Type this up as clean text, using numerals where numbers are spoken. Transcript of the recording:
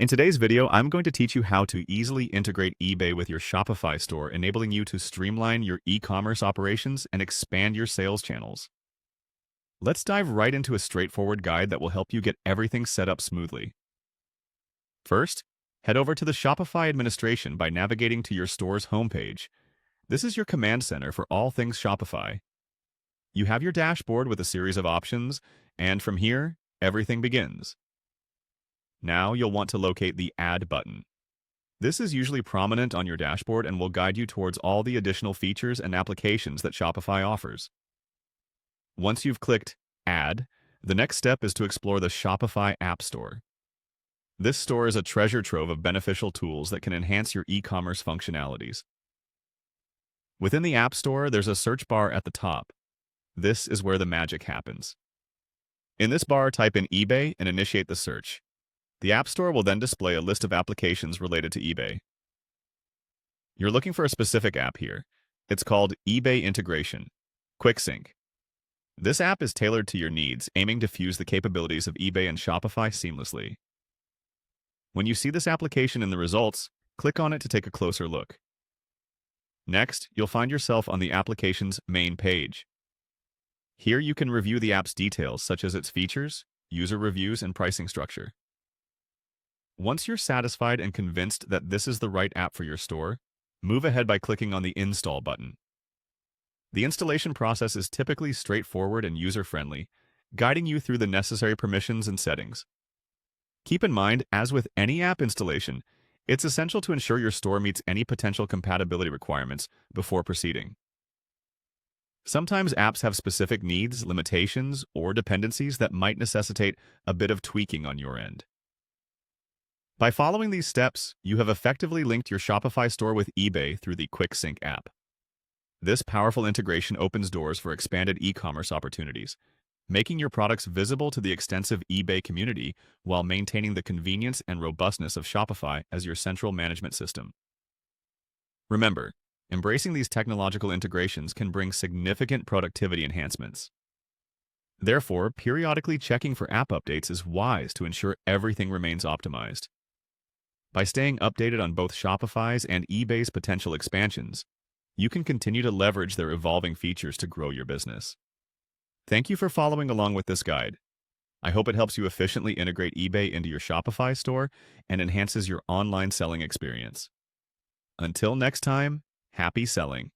In today's video, I'm going to teach you how to easily integrate eBay with your Shopify store, enabling you to streamline your e-commerce operations and expand your sales channels. Let's dive right into a straightforward guide that will help you get everything set up smoothly. First, head over to the Shopify administration by navigating to your store's homepage. This is your command center for all things Shopify. You have your dashboard with a series of options, and from here, everything begins. Now you'll want to locate the Add button. This is usually prominent on your dashboard and will guide you towards all the additional features and applications that Shopify offers. Once you've clicked Add, the next step is to explore the Shopify App Store. This store is a treasure trove of beneficial tools that can enhance your e-commerce functionalities. Within the App Store, there's a search bar at the top. This is where the magic happens. In this bar, type in eBay and initiate the search. The App Store will then display a list of applications related to eBay. You're looking for a specific app here. It's called eBay Integration, Quick Sync. This app is tailored to your needs, aiming to fuse the capabilities of eBay and Shopify seamlessly. When you see this application in the results, click on it to take a closer look. Next, you'll find yourself on the application's main page. Here you can review the app's details, such as its features, user reviews, and pricing structure. Once you're satisfied and convinced that this is the right app for your store, move ahead by clicking on the Install button. The installation process is typically straightforward and user-friendly, guiding you through the necessary permissions and settings. Keep in mind, as with any app installation, it's essential to ensure your store meets any potential compatibility requirements before proceeding. Sometimes apps have specific needs, limitations, or dependencies that might necessitate a bit of tweaking on your end. By following these steps, you have effectively linked your Shopify store with eBay through the Quick Sync app. This powerful integration opens doors for expanded e-commerce opportunities, making your products visible to the extensive eBay community while maintaining the convenience and robustness of Shopify as your central management system. Remember, embracing these technological integrations can bring significant productivity enhancements. Therefore, periodically checking for app updates is wise to ensure everything remains optimized. By staying updated on both Shopify's and eBay's potential expansions, you can continue to leverage their evolving features to grow your business. Thank you for following along with this guide. I hope it helps you efficiently integrate eBay into your Shopify store and enhances your online selling experience. Until next time, happy selling.